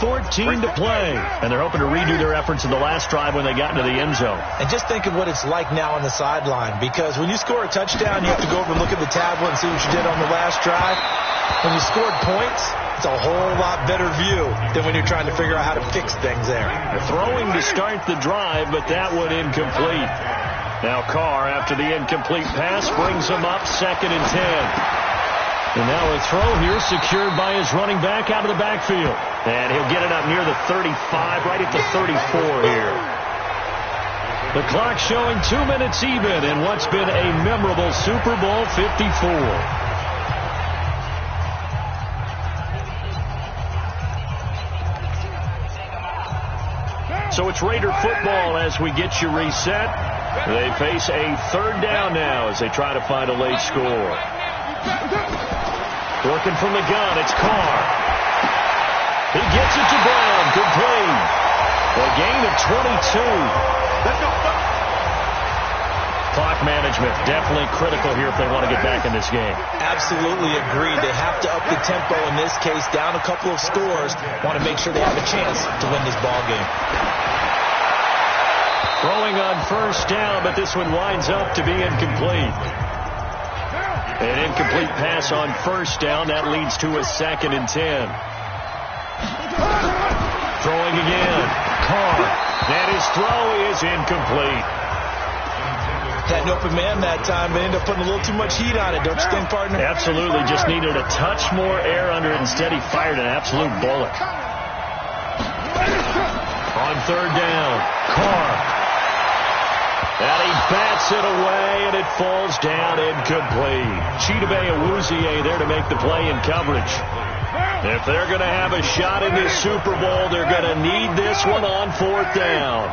2:14 to play. And they're hoping to redo their efforts in the last drive when they got into the end zone. And just think of what it's like now on the sideline, because when you score a touchdown, you have to go over and look at the tablet and see what you did on the last drive. When you scored points, it's a whole lot better view than when you're trying to figure out how to fix things there. They're throwing to start the drive, but that one incomplete. Now Carr, after the incomplete pass, brings him up 2nd and 10. And now a throw here secured by his running back out of the backfield. And he'll get it up near the 35, right at the 34 here. The clock showing 2 minutes even in what's been a memorable Super Bowl 54. So it's Raider football as we get you reset. They face a 3rd down now as they try to find a late score. Working from the gun, it's Carr. He gets it to Brown, complete. A gain of 22. Clock management definitely critical here if they want to get back in this game. Absolutely agreed. They have to up the tempo in this case, down a couple of scores. Want to make sure they have a chance to win this ball game. Throwing on 1st down, but this one winds up to be incomplete. An incomplete pass on 1st down. That leads to a 2nd and 10. Throwing again. Carr. And his throw is incomplete. Had an open man that time, but ended up putting a little too much heat on it, don't you think, partner? Absolutely. Just needed a touch more air under it. Instead, he fired an absolute bullet. On 3rd down, Carr. And he bats it away, and it falls down incomplete. Chidobe Awuzie there to make the play in coverage. If they're going to have a shot in this Super Bowl, they're going to need this one on 4th down.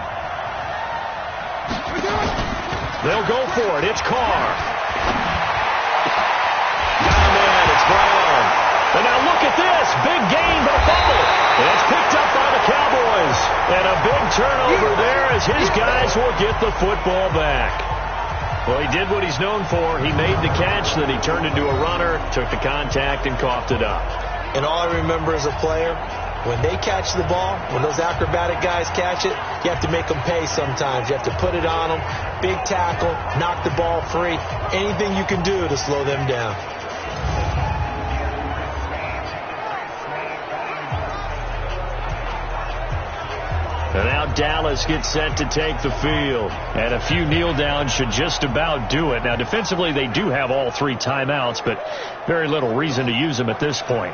They'll go for it. It's Carr. Down man, it's Brown. And now look at this. Big gain, but a fumble. And it's picked up by the Cowboys. And a big turnover there as his guys will get the football back. Well, he did what he's known for. He made the catch, then he turned into a runner, took the contact, and coughed it up. And all I remember as a player, when they catch the ball, when those acrobatic guys catch it, you have to make them pay sometimes. You have to put it on them. Big tackle, knock the ball free. Anything you can do to slow them down. And now Dallas gets set to take the field. And a few kneel downs should just about do it. Now, defensively, they do have all 3 timeouts, but very little reason to use them at this point.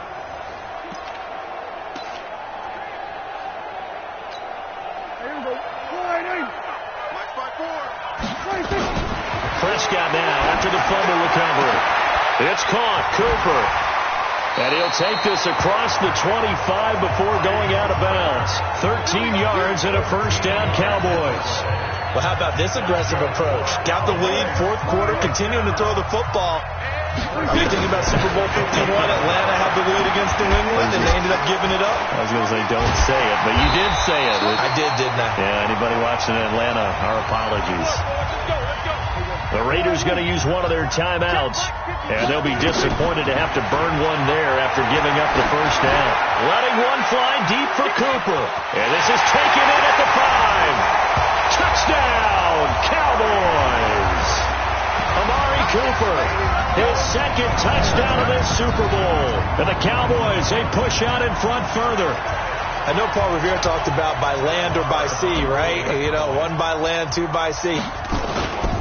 Prescott now after the fumble recovery. It's caught. Cooper. And he'll take this across the 25 before going out of bounds. 13 yards and a 1st down, Cowboys. Well, how about this aggressive approach? Got the lead, 4th quarter, continuing to throw the football. You think about Super Bowl 51, Atlanta had the lead against New England, and they ended up giving it up. I was going to say, don't say it, but you did say it. I did, didn't I? Yeah, anybody watching Atlanta, our apologies. The Raiders going to use one of their timeouts, and they'll be disappointed to have to burn one there after giving up the 1st down. Letting one fly deep for Cooper. And this is taken in at the 5. Touchdown, Cowboys. Amari Cooper, his 2nd touchdown of this Super Bowl. And the Cowboys, they push out in front further. I know Paul Revere talked about by land or by sea, right? You know, 1 by land, 2 by sea.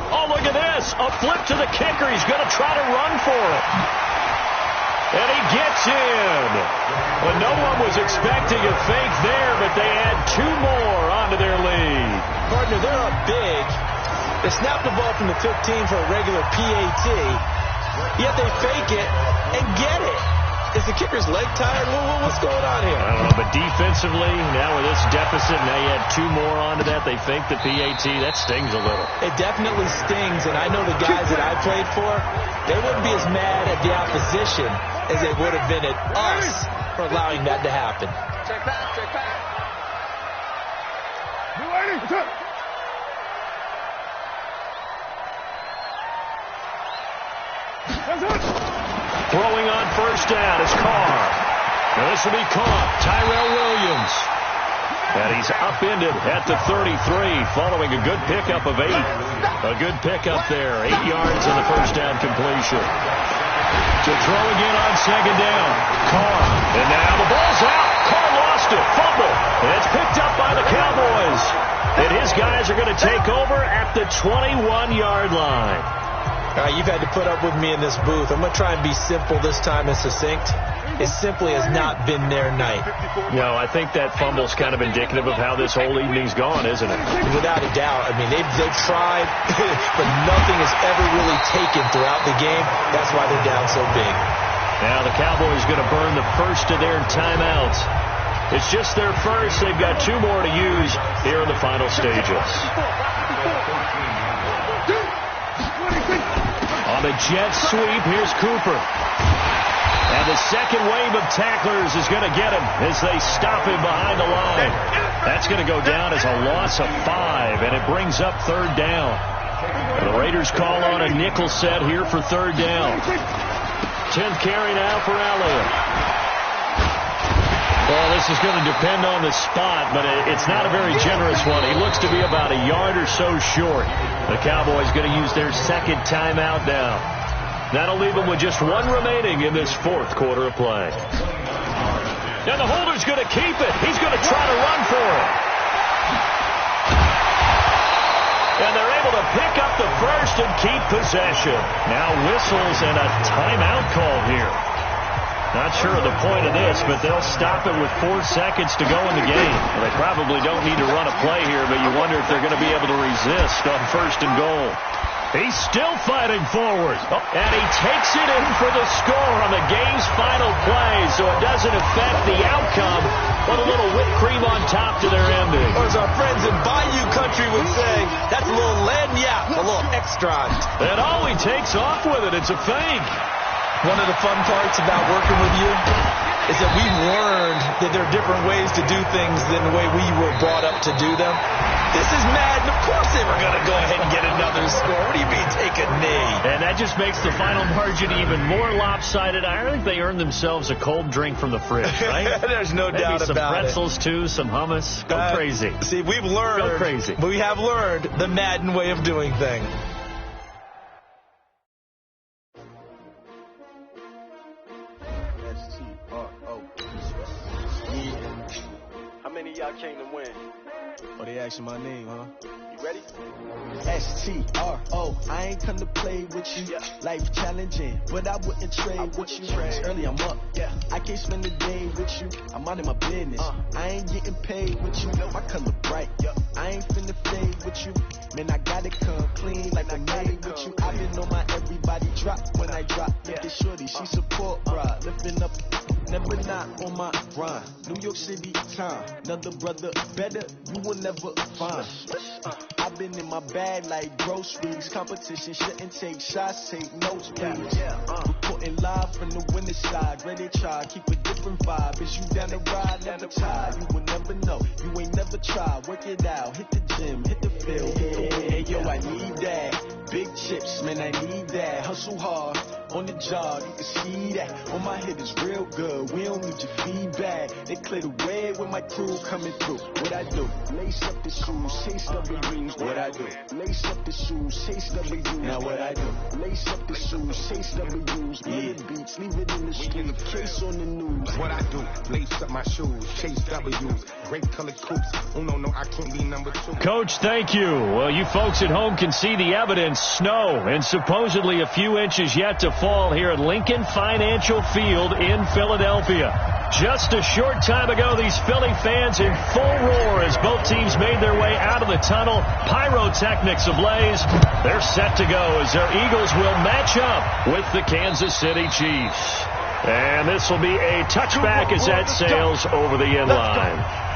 Oh, look at this. A flip to the kicker. He's going to try to run for it. And he gets in. Well, no one was expecting a fake there, but they add 2 more onto their lead. Partner, they're up big. They snap the ball from the 15 for a regular PAT, yet they fake it and get it. Is the kicker's leg tired? What's going on here? I don't know, but defensively, now with this deficit, now you add 2 more onto that. They fake the PAT. That stings a little. It definitely stings, and I know the guys that I played for, they wouldn't be as mad at the opposition as they would have been at us for allowing that to happen. Check back, check back. Throwing on 1st down is Carr. Now this will be caught. Tyrell Williams. is upended at the 33 following a good pickup of 8. A good pickup there. 8 yards on the first down completion. To throw again on second down. Carr. And now the ball's out. Carr lost it. Fumble. And it's picked up by the Cowboys. And his guys are going to take over at the 21-yard line. All right, you've had to put up with me in this booth. I'm going to try and be simple this time and succinct. It simply has not been their night. No, I think that fumble's kind of indicative of how this whole evening's gone, isn't it? Without a doubt. I mean, they've tried, but nothing has ever really taken throughout the game. That's why they're down so big. Now the Cowboys going to burn the first of their timeouts. It's just their first. They've got 2 more to use here in the final stages. On the jet sweep, here's Cooper. And the second wave of tacklers is going to get him as they stop him behind the line. That's going to go down as a loss of 5, and it brings up 3rd down. The Raiders call on a nickel set here for 3rd down. 10th carry now for Elliott. Well, this is going to depend on the spot, but it's not a very generous one. He looks to be about a yard or so short. The Cowboys going to use their 2nd timeout now. That'll leave them with just 1 remaining in this 4th quarter of play. And the holder's going to keep it. He's going to try to run for it. And they're able to pick up the first and keep possession. Now whistles and a timeout call here. Not sure of the point of this, but they'll stop it with 4 seconds to go in the game. Well, they probably don't need to run a play here, but you wonder if they're going to be able to resist on 1st and goal. He's still fighting forward. And he takes it in for the score on the game's final play, so it doesn't affect the outcome, but a little whipped cream on top to their ending. Or as our friends in Bayou Country would say, that's a little lagniappe, a little extra. And all he takes off with it, it's a fake. One of the fun parts about working with you is that we've learned that there are different ways to do things than the way we were brought up to do them. This is Madden. Of course they were going to go ahead and get another score. What do you mean take a knee? And that just makes the final margin even more lopsided. I think they earned themselves a cold drink from the fridge, right? There's no doubt some about it. Some pretzels, too, some hummus. Go crazy. See, we've learned. Go crazy. We have learned the Madden way of doing things. How many of y'all came to win? Oh, they asking my name, huh? You ready? S-T-R-O, I ain't come to play with you. Yeah. Life challenging, but I wouldn't trade with you. trade. Early I'm up. Yeah. I can't spend a day with you. I'm out of my business. I ain't getting paid with you. My color bright. Yeah. I ain't finna fade with you. Man, I gotta come clean like I'm made with you. I've been on my everybody drop when I drop. Yeah. This shorty, she support, bruh. Lifting up, never not on my grind. New York City time. Another brother better, you will never find. I've been in my bag like groceries. Competition shouldn't take shots, take notes, please. Reporting live from the winning side. Ready to try, keep a different vibe. Is you down the ride, never tired. You will never know, you ain't never tried. Work it out, hit the gym, hit the field, hit the win. Hey, yo, I need that. Big chips, man, I need that. Hustle hard, on the job, you can see that. On my head is real good, we don't need your feedback. They clear the way with my crew coming through. What I do? Lace up the shoes, chase W's. What I do? Lace up the shoes, chase W's. Now what I do? Lace up the shoes, chase W's. Million beats, leave it in the street, case on the news. What I do? Lace up my shoes, chase W's. Great colored coops. Oh no, I can't be number 2. Coach, thank you. Well, you folks at home can see the evidence. Snow and supposedly a few inches yet to fall here at Lincoln Financial Field in Philadelphia. Just a short time ago, these Philly fans in full roar as both teams made their way out of the tunnel. Pyrotechnics ablaze. They're set to go as their Eagles will match up with the Kansas City Chiefs. And this will be a touchback as that sails over the end line.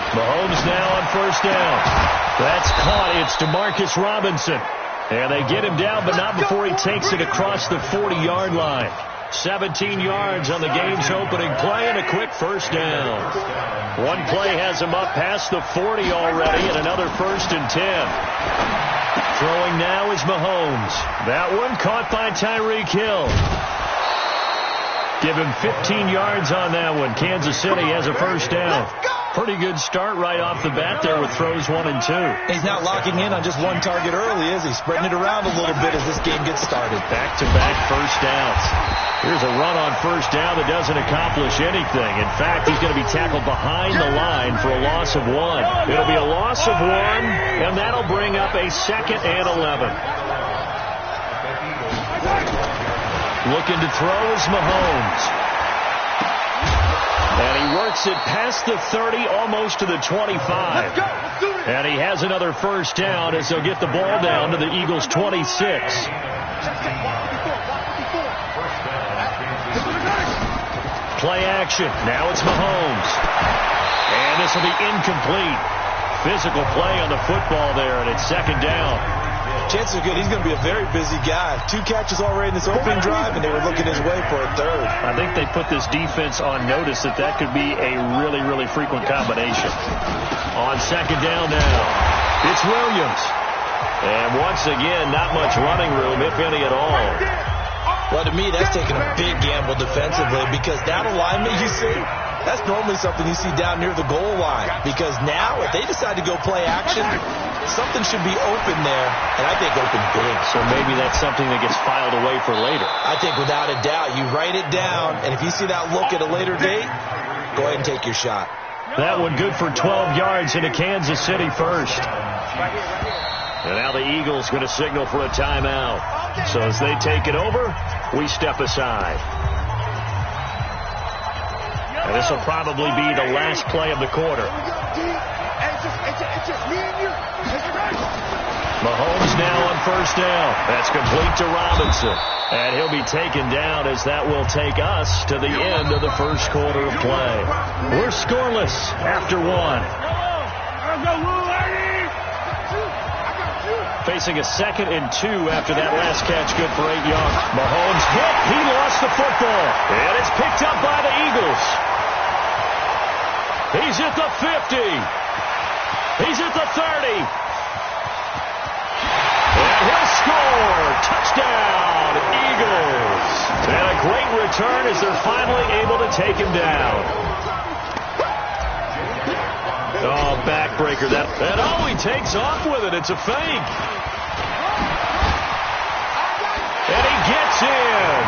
Mahomes now on first down. That's caught. It's DeMarcus Robinson. And they get him down, but not before he takes it across the 40-yard line. 17 yards on the game's opening play and a quick first down. One play has him up past the 40 already and another 1st and 10. Throwing now is Mahomes. That one caught by Tyreek Hill. Give him 15 yards on that one. Kansas City has a first down. Pretty good start right off the bat there with throws 1 and 2. He's not locking in on just one target early, is he? Spreading it around a little bit as this game gets started. Back-to-back first downs. Here's a run on first down that doesn't accomplish anything. In fact, he's going to be tackled behind the line for a loss of 1. It'll be a loss of 1, and that'll bring up a 2nd and 11. Looking to throw is Mahomes. And he works it past the 30, almost to the 25. And he has another first down as they'll get the ball down to the Eagles' 26. Play action. Now it's Mahomes. And this will be incomplete. Physical play on the football there, and it's 2nd down. Chances are good he's going to be a very busy guy. 2 catches already in this opening drive, and they were looking his way for a 3rd. I think they put this defense on notice that could be a really, really frequent combination. On 2nd down now, it's Williams. And once again, not much running room, if any at all. Well, to me, that's taking a big gamble defensively because that alignment you see, that's normally something you see down near the goal line. Because now, if they decide to go play action, something should be open there, and I think open big. So maybe that's something that gets filed away for later. I think without a doubt, you write it down, and if you see that look at a later date, go ahead and take your shot. That one good for 12 yards into Kansas City first. And now the Eagles going to signal for a timeout. So as they take it over, we step aside. And this will probably be the last play of the quarter. Mahomes now on first down. That's complete to Robinson. And he'll be taken down as that will take us to the end of the first quarter of play. We're scoreless after 1. Facing a 2nd and 2 after that last catch, good for 8 yards. Mahomes hit. He lost the football. And it's picked up by the Eagles. He's at the 50. He's at the 30. And he'll score. Touchdown, Eagles. And a great return as they're finally able to take him down. Oh, backbreaker. That he takes off with it. It's a fake. And he gets in.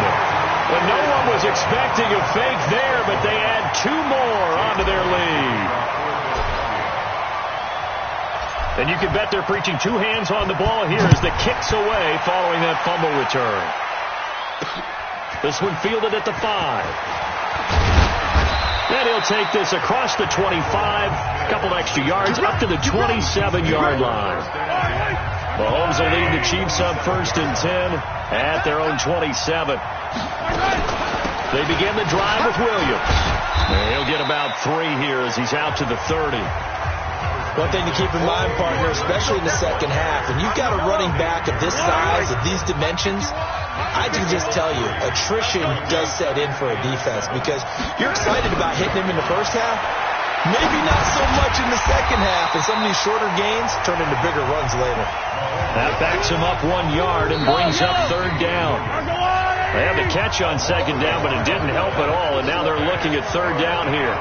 Well, no one was expecting a fake there, but they add 2 more onto their lead. And you can bet they're preaching 2 hands on the ball here as the kick's away following that fumble return. This one fielded at the 5. Then he'll take this across the 25, a couple extra yards, up to the 27-yard line. Mahomes will lead the Chiefs up 1st and 10 at their own 27. They begin the drive with Williams. And he'll get about 3 here as he's out to the 30. One thing to keep in mind, partner, especially in the second half, and you've got a running back of this size, of these dimensions, I can just tell you, attrition does set in for a defense because you're excited about hitting him in the first half. Maybe not so much in the second half, and some of these shorter gains turn into bigger runs later. That backs him up 1 yard and brings up 3rd down. They had the catch on 2nd down, but it didn't help at all, and now they're looking at 3rd down here.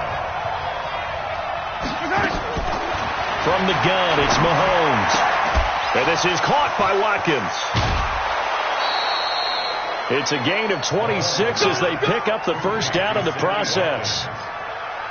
From the gun, it's Mahomes. And this is caught by Watkins. It's a gain of 26 as they pick up the first down in the process.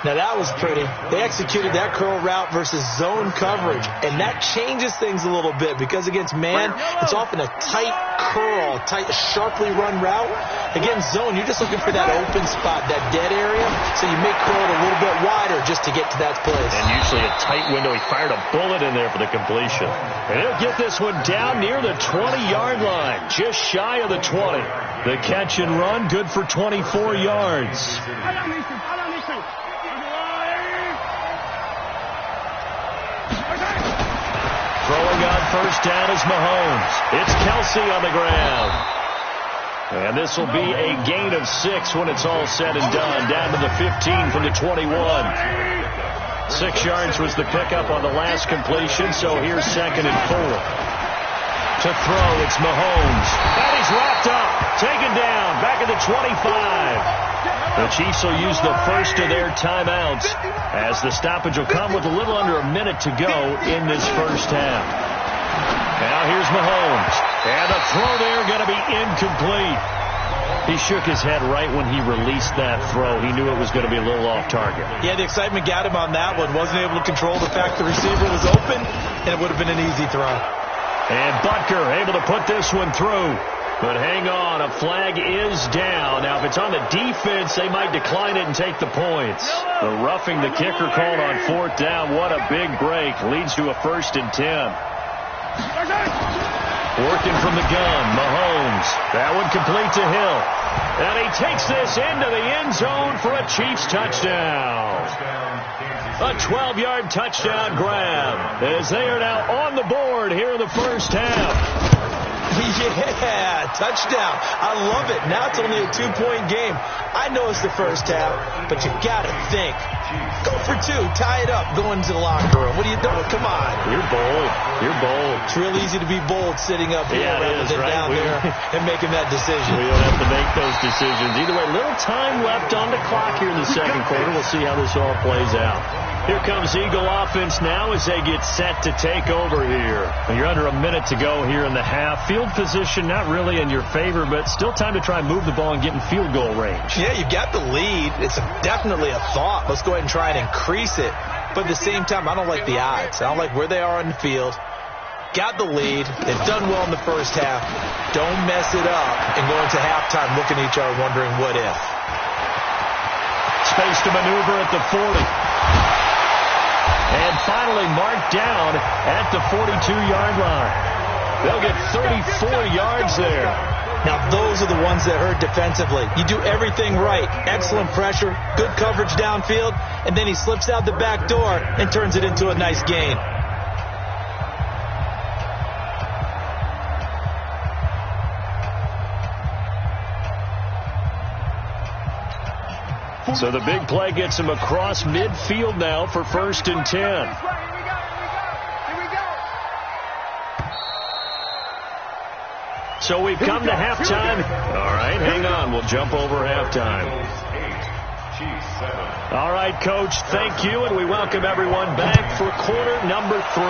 Now, that was pretty. They executed that curl route versus zone coverage, and that changes things a little bit because against man, it's often a tight curl, tight, sharply run route. Against zone, you're just looking for that open spot, that dead area, so you make curl it a little bit wider just to get to that place. And usually a tight window. He fired a bullet in there for the completion. And he'll get this one down near the 20-yard line, just shy of the 20. The catch and run, good for 24 yards. Throwing on first down is Mahomes. It's Kelsey on the ground. And this will be a gain of 6 when it's all said and done. Down to the 15 from the 21. 6 yards was the pickup on the last completion, so here's 2nd and 4. To throw, it's Mahomes. And he's wrapped up. Taken down. Back at the 25. The Chiefs will use the first of their timeouts as the stoppage will come with a little under a minute to go in this first half. Now here's Mahomes. And the throw there going to be incomplete. He shook his head right when he released that throw. He knew it was going to be a little off target. Yeah, the excitement got him on that one. Wasn't able to control the fact the receiver was open, and it would have been an easy throw. And Butker able to put this one through. But hang on, a flag is down. Now, if it's on the defense, they might decline it and take the points. The roughing the kicker called on 4th down. What a big break. Leads to a 1st and 10. Working from the gun, Mahomes. That one complete to Hill. And he takes this into the end zone for a Chiefs touchdown. A 12-yard touchdown grab as they are now on the board here in the first half. Yeah, touchdown. I love it. Now it's only a 2-point game. I know it's the first half, but you got to think. Go for 2. Tie it up. Go into the locker room. What are you doing? Come on. You're bold. You're bold. It's real easy to be bold sitting up here rather than right? down there and making that decision. We don't have to make those decisions. Either way, little time left on the clock here in the second quarter. We'll see how this all plays out. Here comes Eagle offense now as they get set to take over here. You're under a minute to go here in the half. Field position not really in your favor, but still time to try and move the ball and get in field goal range. Yeah, you got the lead. It's definitely a thought. Let's go ahead and try and increase it. But at the same time, I don't like the odds. I don't like where they are on the field. Got the lead. They've done well in the first half. Don't mess it up and go into halftime looking at each other wondering what if. Space to maneuver at the 40. And finally marked down at the 42-yard line. They'll get 34 yards there. Now, those are the ones that hurt defensively. You do everything right. Excellent pressure, good coverage downfield, and then he slips out the back door and turns it into a nice gain. So the big play gets him across midfield now for 1st and 10. So we've come to halftime. All right, hang on. We'll jump over halftime. All right, Coach, thank you, and we welcome everyone back for quarter number 3.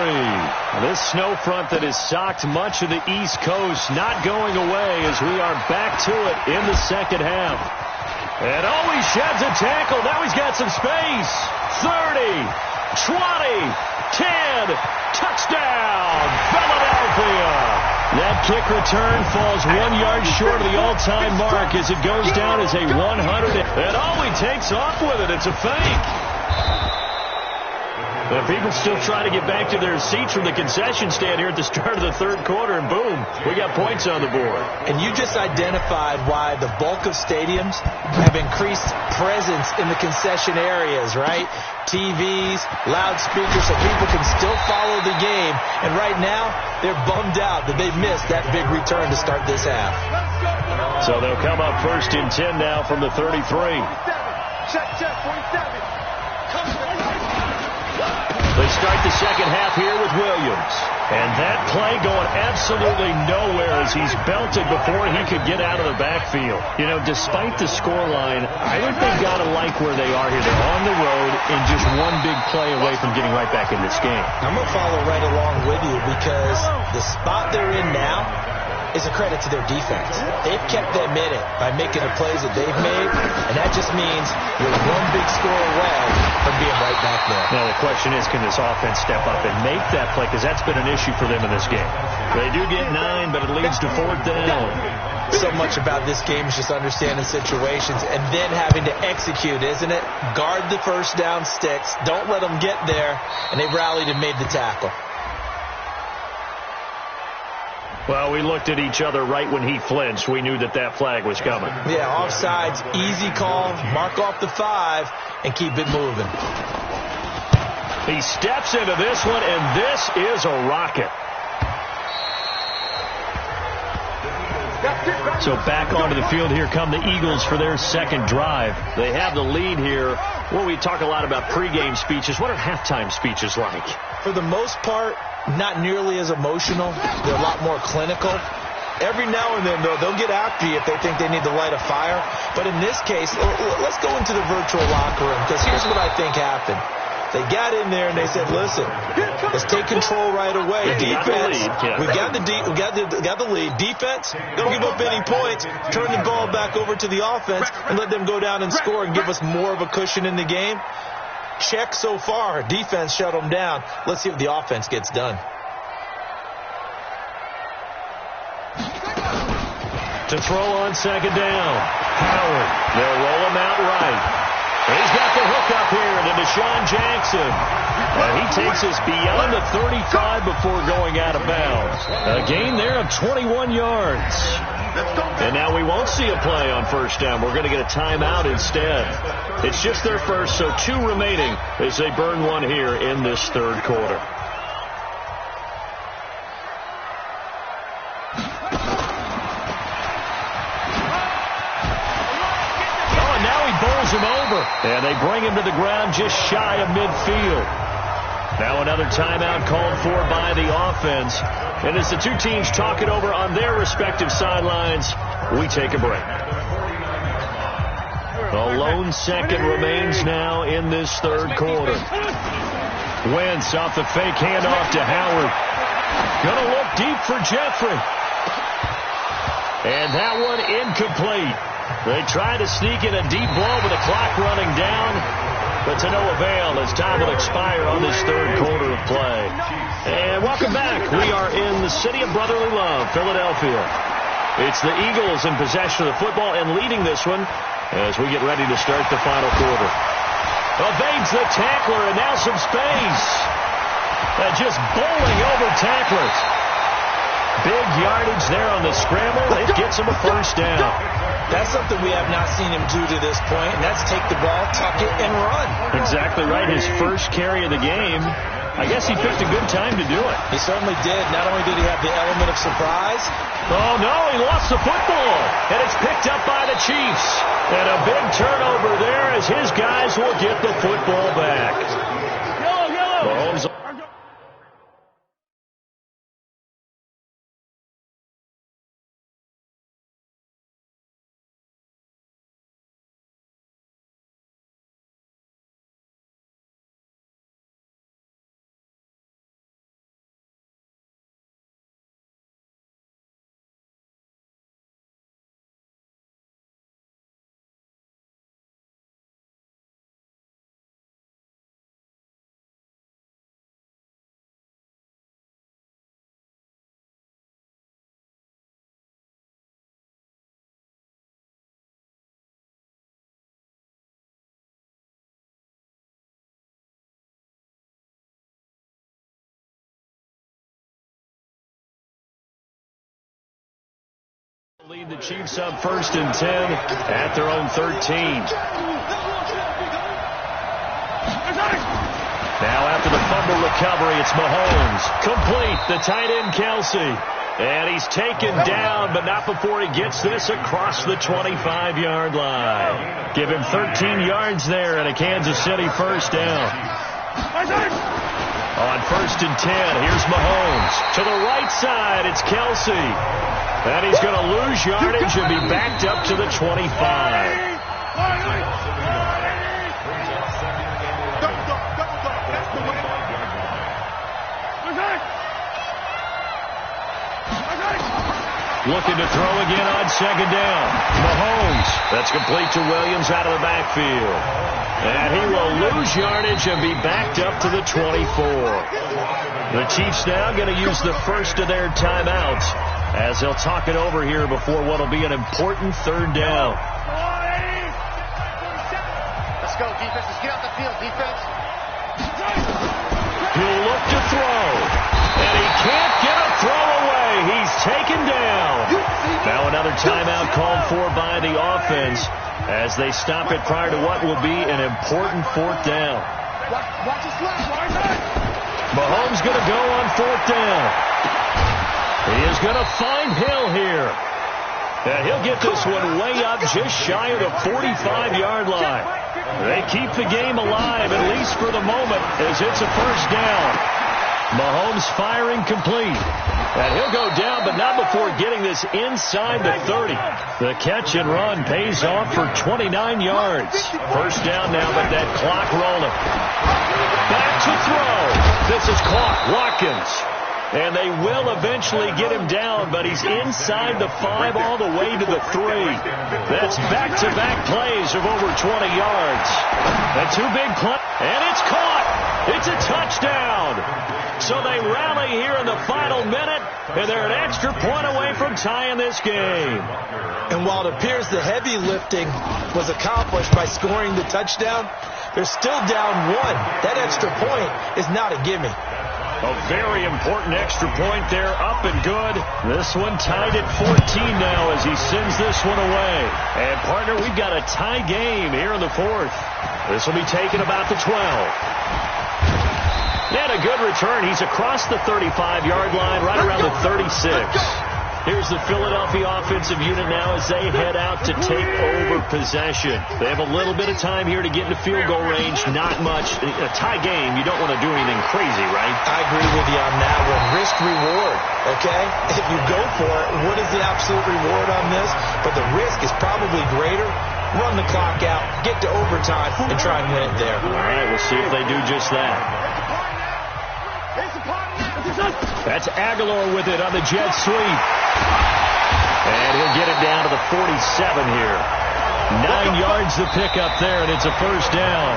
This snow front that has socked much of the East Coast not going away as we are back to it in the second half. And he sheds a tackle. Now he's got some space. 30, 20, 10, touchdown, Philadelphia. That kick return falls 1 yard short of the all-time mark as it goes down as a 100. And he takes off with it. It's a fake. The people still trying to get back to their seats from the concession stand here at the start of the third quarter, and boom, we got points on the board. And you just identified why the bulk of stadiums have increased presence in the concession areas, right? TVs, loudspeakers, so people can still follow the game. And right now, they're bummed out that they missed that big return to start this half. So they'll come up 1st and 10 now from the 33. Check, 47. They start the second half here with Williams. And that play going absolutely nowhere as he's belted before he could get out of the backfield. You know, despite the scoreline, I think they've got to like where they are here. They're on the road and just one big play away from getting right back in this game. I'm going to follow right along with you because the spot they're in now is a credit to their defense. They've kept them in it by making the plays that they've made, and that just means you're one big score away from being right back there. Now, the question is, can this offense step up and make that play? Because that's been an issue for them in this game. They do get 9, but it leads to 4th down. So much about this game is just understanding situations and then having to execute, isn't it? Guard the first down sticks. Don't let them get there, and they rallied and made the tackle. Well, we looked at each other right when he flinched. We knew that that flag was coming. Yeah, offsides, easy call, mark off the 5, and keep it moving. He steps into this one, and this is a rocket. So back onto the field, here come the Eagles for their second drive. They have the lead here. Well, we talk a lot about pregame speeches. What are halftime speeches like? For the most part, not nearly as emotional. They're a lot more clinical. Every now and then, though, they'll get after you if they think they need to light a fire. But in this case, let's go into the virtual locker room, because here's what I think happened. They got in there and they said, listen, let's take control right away. Defense, we got the lead. Defense, don't give up any points. Turn the ball back over to the offense and let them go down and score and give us more of a cushion in the game. Check so far. Defense shut them down. Let's see if the offense gets done. To throw on second down. Howard. They'll roll him out right. He's got the hook up here to Deshaun Jackson. And he takes us beyond the 35 before going out of bounds. A gain there of 21 yards. And now we won't see a play on first down. We're going to get a timeout instead. It's just their first, so 2 remaining as they burn one here in this third quarter. Him over, and they bring him to the ground just shy of midfield. Now another timeout called for by the offense, and as the two teams talk it over on their respective sidelines, we take a break. The lone second remains now in this third quarter. Wentz off the fake handoff to Howard. Gonna look deep for Jeffrey, and that one incomplete. They try to sneak in a deep blow with the clock running down, but to no avail as time will expire on this third quarter of play. And welcome back. We are in the city of brotherly love, Philadelphia. It's the Eagles in possession of the football and leading this one as we get ready to start the final quarter. Evades the tackler, and now some space. Just bowling over tacklers. Big yardage there on the scramble. It gets him a first down. That's something we have not seen him do to this point, and that's take the ball, tuck it, and run. Exactly right. His first carry of the game. I guess he picked a good time to do it. He certainly did. Not only did he have the element of surprise. Oh, no, he lost the football, and it's picked up by the Chiefs. And a big turnover there as his guys will get the football back. Mahomes. Lead the Chiefs up 1st and 10 at their own 13. Now after the fumble recovery, it's Mahomes. Complete, the tight end Kelsey. And he's taken down, but not before he gets this across the 25-yard line. Give him 13 yards there and a Kansas City first down. On 1st and 10, here's Mahomes. To the right side, it's Kelsey. And he's going to lose yardage and be backed up to the 25. Looking to throw again on second down. Mahomes. That's complete to Williams out of the backfield. And he will lose yardage and be backed up to the 24. The Chiefs now going to use the first of their timeouts as they'll talk it over here before what will be an important third down. Let's go, defense. Let's get out the field, defense. He'll look to throw. And he can't get a throw away. He's taken down. Now another timeout called for by the offense as they stop it prior to what will be an important 4th down. Watch his left. Mahomes going to go on 4th down. He is going to find Hill here. And he'll get this one way up just shy of the 45-yard line. They keep the game alive, at least for the moment, as it's a first down. Mahomes firing complete. And he'll go down, but not before getting this inside the 30. The catch and run pays off for 29 yards. First down now, but that clock rolling. Back to throw. This is caught. Watkins. And they will eventually get him down, but he's inside the 5 all the way to the 3. That's back-to-back plays of over 20 yards. A 2 big play, and it's caught. It's a touchdown. So they rally here in the final minute, and they're an extra point away from tying this game. And while it appears the heavy lifting was accomplished by scoring the touchdown, they're still down 1. That extra point is not a gimme. A very important extra point there, up and good. This one tied at 14 now as he sends this one away. And, partner, we've got a tie game here in the 4th. This will be taken about the 12. And a good return. He's across the 35-yard line, right around the 36. Here's the Philadelphia offensive unit now as they head out to take over possession. They have a little bit of time here to get into field goal range. Not much. A tie game, you don't want to do anything crazy, right? I agree with you on that one. Risk-reward, okay? If you go for it, what is the absolute reward on this? But the risk is probably greater. Run the clock out, get to overtime, and try and win it there. All right, we'll see if they do just that. That's Aguilar with it on the jet sweep. And he'll get it down to the 47 here. 9 yards to pick up there, and it's a first down.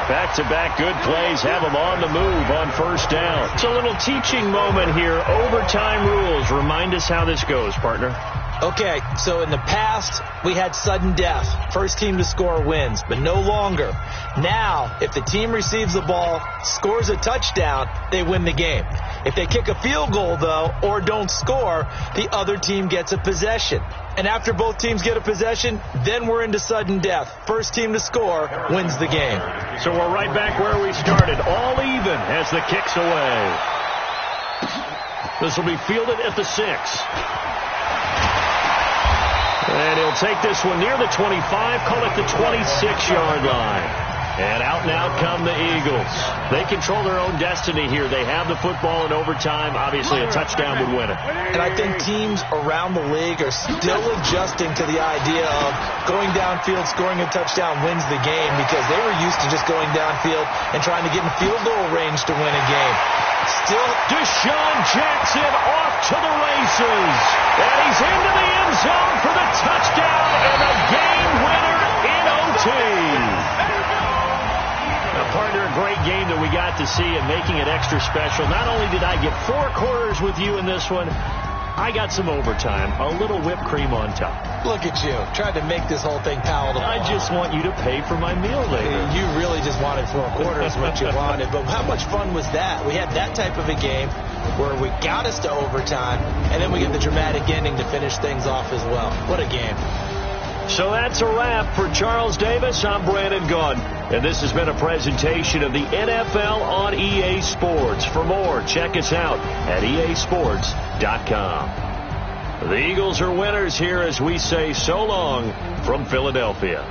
Back-to-back good plays have them on the move on first down. It's a little teaching moment here. Overtime rules. Remind us how this goes, partner. Okay, so in the past, we had sudden death. First team to score wins, but no longer. Now, if the team receives the ball, scores a touchdown, they win the game. If they kick a field goal, though, or don't score, the other team gets a possession. And after both teams get a possession, then we're into sudden death. First team to score wins the game. So we're right back where we started, all even as the kick's away. This will be fielded at the 6. And he'll take this one near the 25, call it the 26-yard line. And out come the Eagles. They control their own destiny here. They have the football in overtime. Obviously, a touchdown would win it. And I think teams around the league are still adjusting to the idea of going downfield, scoring a touchdown wins the game, because they were used to just going downfield and trying to get in field goal range to win a game. Still, Deshaun Jackson off to the races. And he's into the end zone for the touchdown and the game winner in OT. Partner, a great game that we got to see and making it extra special. Not only did I get 4 quarters with you in this one, I got some overtime, a little whipped cream on top. Look at you, trying to make this whole thing palatable. I just want you to pay for my meal later. You really just wanted 4 quarters what you wanted, but how much fun was that? We had that type of a game where we got us to overtime, and then we get the dramatic ending to finish things off as well. What a game. So that's a wrap for Charles Davis. I'm Brandon Gaudin, and this has been a presentation of the NFL on EA Sports. For more, check us out at easports.com. The Eagles are winners here as we say so long from Philadelphia.